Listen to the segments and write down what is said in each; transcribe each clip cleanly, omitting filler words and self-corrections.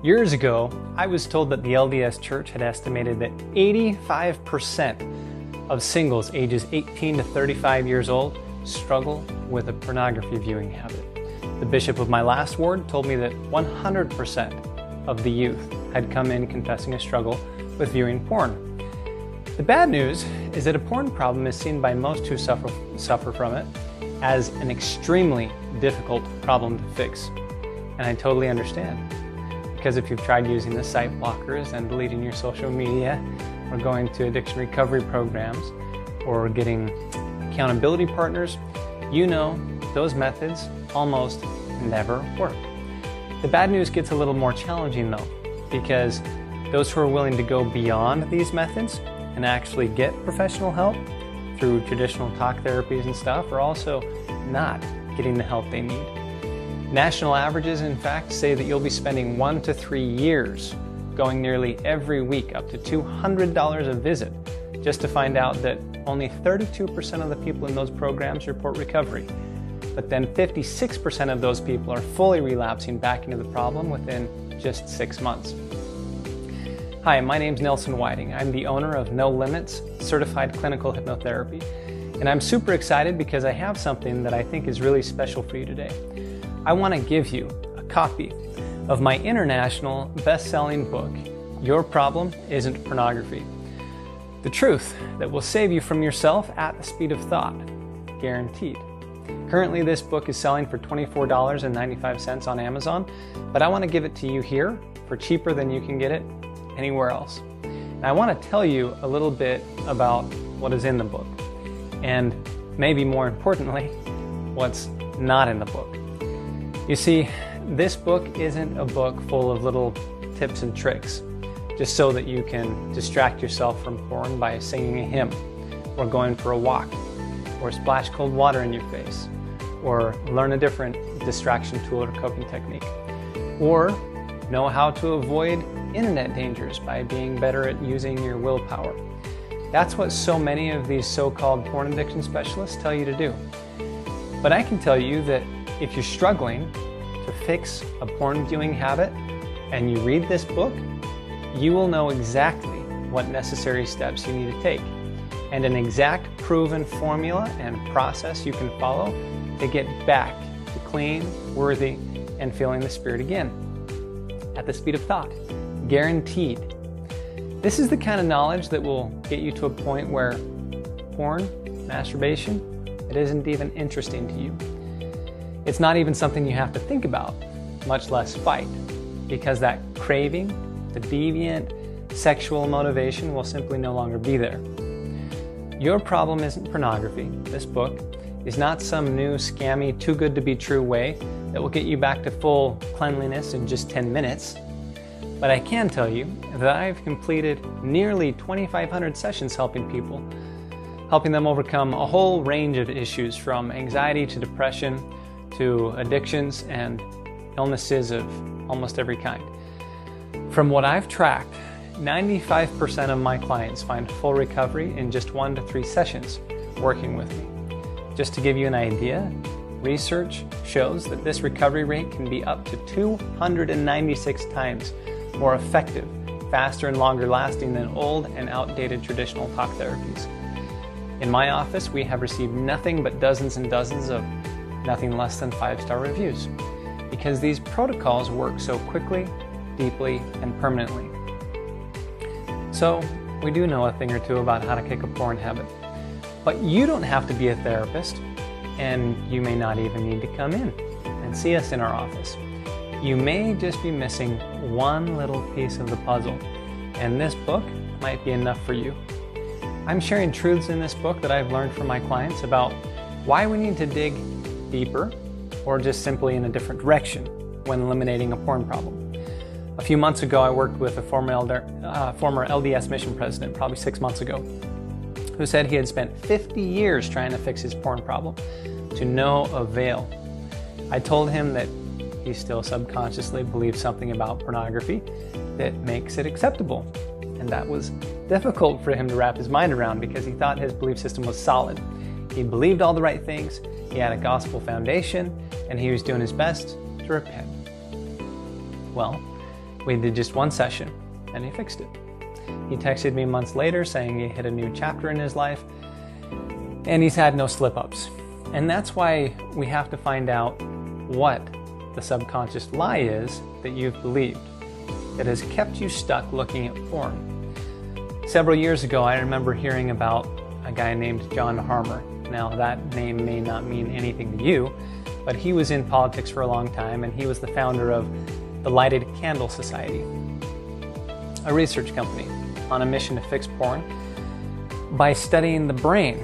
Years ago, I was told that the LDS Church had estimated that 85% of singles ages 18 to 35 years old struggle with a pornography viewing habit. The bishop of my last ward told me that 100% of the youth had come in confessing a struggle with viewing porn. The bad news is that a porn problem is seen by most who suffer from it as an extremely difficult problem to fix. And I totally understand. Because if you've tried using the site blockers and deleting your social media, or going to addiction recovery programs, or getting accountability partners, you know those methods almost never work. The bad news gets a little more challenging though, because those who are willing to go beyond these methods and actually get professional help through traditional talk therapies and stuff are also not getting the help they need. National averages, in fact, say that you'll be spending 1 to 3 years going nearly every week up to $200 a visit just to find out that only 32% of the people in those programs report recovery. But then 56% of those people are fully relapsing back into the problem within just 6 months. Hi, my name's Nelson Whiting. I'm the owner of No Limits Certified Clinical Hypnotherapy. And I'm super excited because I have something that I think is really special for you today. I want to give you a copy of my international best-selling book, Your Problem Isn't Pornography. The truth that will save you from yourself at the speed of thought, guaranteed. Currently, this book is selling for $24.95 on Amazon, but I want to give it to you here for cheaper than you can get it anywhere else. And I want to tell you a little bit about what is in the book, and maybe more importantly, what's not in the book. You see, this book isn't a book full of little tips and tricks, just so that you can distract yourself from porn by singing a hymn, or going for a walk, or splash cold water in your face, or learn a different distraction tool or coping technique, or know how to avoid internet dangers by being better at using your willpower. That's what so many of these so-called porn addiction specialists tell you to do. But I can tell you that if you're struggling to fix a porn viewing habit and you read this book, you will know exactly what necessary steps you need to take and an exact proven formula and process you can follow to get back to clean, worthy, and feeling the Spirit again at the speed of thought. Guaranteed. This is the kind of knowledge that will get you to a point where porn, masturbation, it isn't even interesting to you. It's not even something you have to think about, much less fight, because that craving, the deviant, sexual motivation will simply no longer be there. Your Problem Isn't Pornography, this book, is not some new scammy, too good to be true way that will get you back to full cleanliness in just 10 minutes. But I can tell you that I've completed nearly 2,500 sessions helping people, helping them overcome a whole range of issues from anxiety to depression to addictions and illnesses of almost every kind. From what I've tracked, 95% of my clients find full recovery in just 1 to 3 sessions working with me. Just to give you an idea, research shows that this recovery rate can be up to 296 times more effective, faster and longer lasting than old and outdated traditional talk therapies. In my office, we have received nothing but dozens and dozens of nothing less than 5-star reviews, because these protocols work so quickly, deeply, and permanently. So we do know a thing or two about how to kick a porn habit, but you don't have to be a therapist, and you may not even need to come in and see us in our office. You may just be missing one little piece of the puzzle, and this book might be enough for you. I'm sharing truths in this book that I've learned from my clients about why we need to dig deeper or just simply in a different direction when eliminating a porn problem. A few months ago, I worked with a former LDS mission president, probably 6 months ago, who said he had spent 50 years trying to fix his porn problem to no avail. I told him that he still subconsciously believes something about pornography that makes it acceptable. And that was difficult for him to wrap his mind around because he thought his belief system was solid. He believed all the right things, he had a gospel foundation, and he was doing his best to repent. Well, We did just one session, and he fixed it. He texted me months later saying he hit a new chapter in his life, and he's had no slip-ups. And that's why we have to find out what the subconscious lie is that you've believed that has kept you stuck looking at porn. Several years ago, I remember hearing about a guy named John Harmer. Now, that name may not mean anything to you, but he was in politics for a long time, and he was the founder of the Lighted Candle Society, a research company on a mission to fix porn by studying the brain,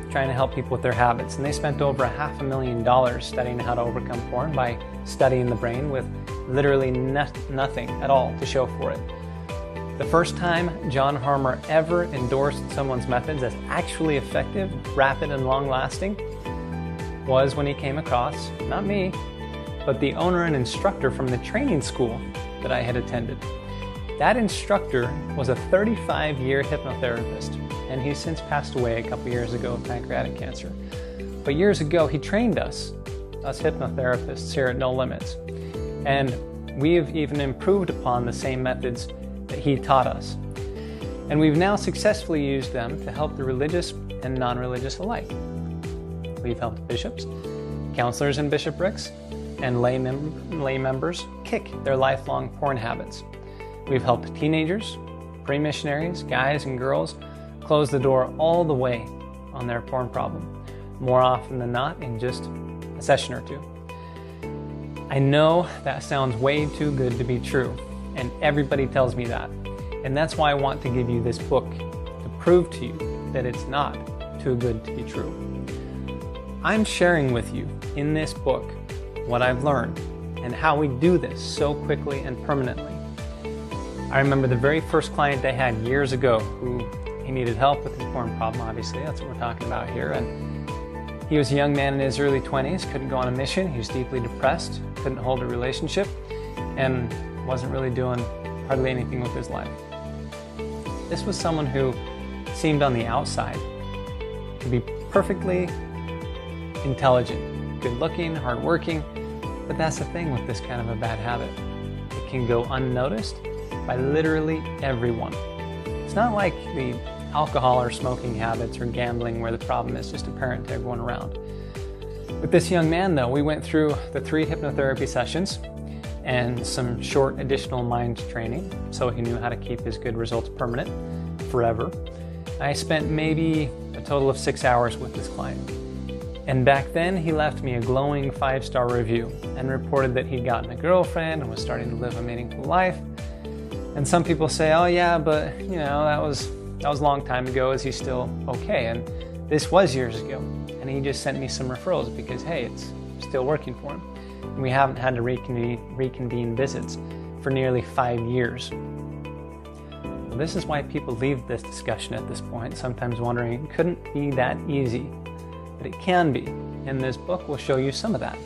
trying to help people with their habits. And they spent over $500,000 studying how to overcome porn by studying the brain with literally nothing at all to show for it. The first time John Harmer ever endorsed someone's methods as actually effective, rapid, and long-lasting was when he came across, not me, but the owner and instructor from the training school that I had attended. That instructor was a 35-year hypnotherapist, and he's since passed away a couple years ago of pancreatic cancer. But years ago, he trained us hypnotherapists here at No Limits, and we've even improved upon the same methods that he taught us. And we've now successfully used them to help the religious and non-religious alike. We've helped bishops, counselors and bishoprics, and lay members kick their lifelong porn habits. We've helped teenagers, pre-missionaries, guys and girls close the door all the way on their porn problem, more often than not in just a session or two. I know that sounds way too good to be true, and everybody tells me that. And that's why I want to give you this book to prove to you that it's not too good to be true. I'm sharing with you in this book what I've learned and how we do this so quickly and permanently. I remember the very first client I had years ago who he needed help with his porn problem, obviously, that's what we're talking about here. And he was a young man in his early 20s, couldn't go on a mission, he was deeply depressed, couldn't hold a relationship, and wasn't really doing hardly anything with his life. This was someone who seemed on the outside to be perfectly intelligent, good-looking, hardworking, but that's the thing with this kind of a bad habit. It can go unnoticed by literally everyone. It's not like the alcohol or smoking habits or gambling where the problem is just apparent to everyone around. With this young man, though, we went through the 3 hypnotherapy sessions and some short additional mind training so he knew how to keep his good results permanent, forever. I spent maybe a total of 6 hours with this client. And back then, he left me a glowing 5-star review and reported that he'd gotten a girlfriend and was starting to live a meaningful life. And some people say, oh yeah, but you know, that was a long time ago. Is he still okay? And this was years ago. And he just sent me some referrals because, hey, it's still working for him. And we haven't had to reconvene visits for nearly 5 years. Well, this is why people leave this discussion at this point, sometimes wondering it couldn't be that easy. But it can be, and this book will show you some of that.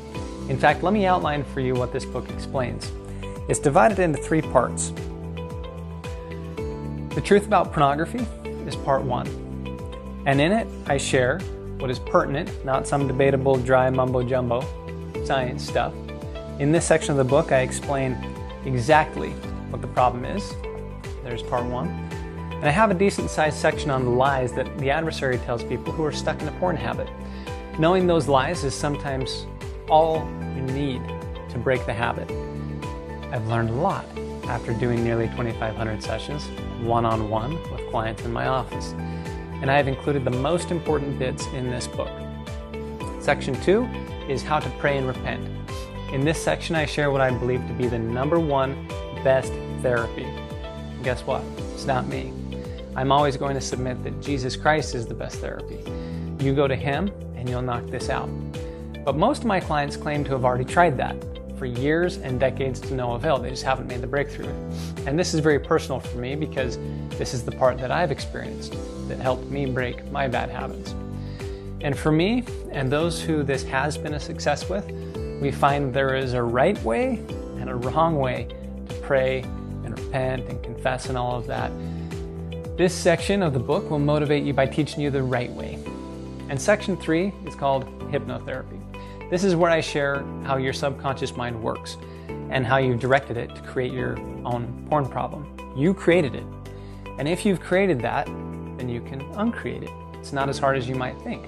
In fact, let me outline for you what this book explains. It's divided into 3 parts. The truth about pornography is part 1. And in it, I share what is pertinent, not some debatable dry mumbo-jumbo science stuff. In this section of the book, I explain exactly what the problem is. There's part 1. And I have a decent-sized section on the lies that the adversary tells people who are stuck in a porn habit. Knowing those lies is sometimes all you need to break the habit. I've learned a lot after doing nearly 2,500 sessions, one-on-one with clients in my office. And I have included the most important bits in this book. Section 2 is how to pray and repent. In this section, I share what I believe to be the #1 best therapy. And guess what? It's not me. I'm always going to submit that Jesus Christ is the best therapy. You go to Him and you'll knock this out. But most of my clients claim to have already tried that for years and decades to no avail. They just haven't made the breakthrough. And this is very personal for me because this is the part that I've experienced that helped me break my bad habits. And for me, and those who this has been a success with, we find there is a right way and a wrong way to pray and repent and confess and all of that. This section of the book will motivate you by teaching you the right way. And section 3 is called hypnotherapy. This is where I share how your subconscious mind works and how you've directed it to create your own porn problem. You created it. And if you've created that, then you can uncreate it. It's not as hard as you might think.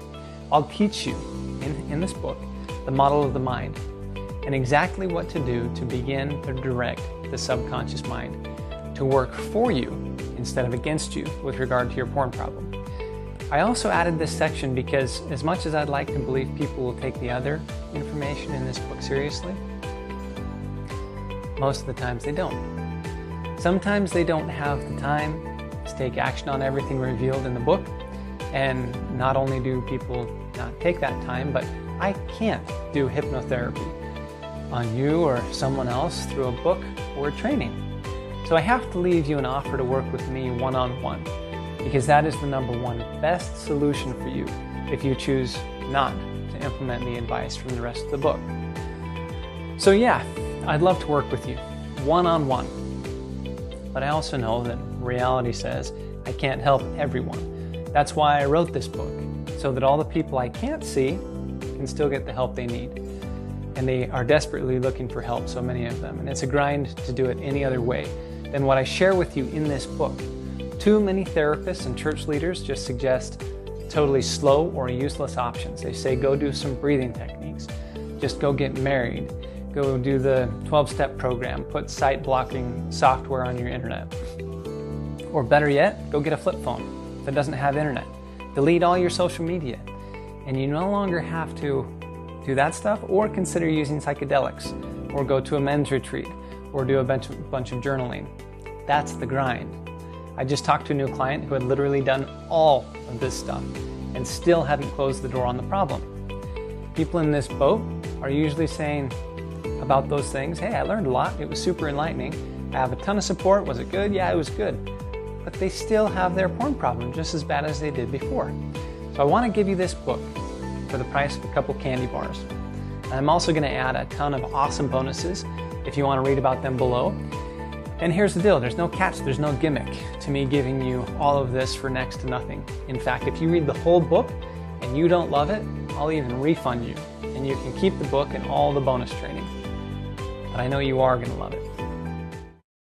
I'll teach you in this book the model of the mind and exactly what to do to begin to direct the subconscious mind to work for you instead of against you with regard to your porn problem. I also added this section because as much as I'd like to believe people will take the other information in this book seriously, most of the times they don't. Sometimes they don't have the time to take action on everything revealed in the book, and not only do people not take that time, but I can't do hypnotherapy on you or someone else through a book or a training. So I have to leave you an offer to work with me one-on-one, because that is the #1 best solution for you if you choose not to implement the advice from the rest of the book. So yeah, I'd love to work with you one-on-one, but I also know that reality says I can't help everyone. That's why I wrote this book, so that all the people I can't see can still get the help they need. And they are desperately looking for help, so many of them, and it's a grind to do it any other way than what I share with you in this book. Too many therapists and church leaders just suggest totally slow or useless options. They say go do some breathing techniques, just go get married, go do the 12-step program, put site blocking software on your internet. Or better yet, go get a flip phone that doesn't have internet. Delete all your social media, and you no longer have to do that stuff, or consider using psychedelics, or go to a men's retreat, or do a bunch of journaling. That's the grind. I just talked to a new client who had literally done all of this stuff and still hadn't closed the door on the problem. People in this boat are usually saying about those things, hey, I learned a lot, it was super enlightening, I have a ton of support, was it good? Yeah, it was good. But they still have their porn problem just as bad as they did before. So I want to give you this book for the price of a couple candy bars. And I'm also going to add a ton of awesome bonuses if you want to read about them below. And here's the deal, there's no catch, there's no gimmick to me giving you all of this for next to nothing. In fact, if you read the whole book and you don't love it, I'll even refund you, and you can keep the book and all the bonus training. But I know you are going to love it.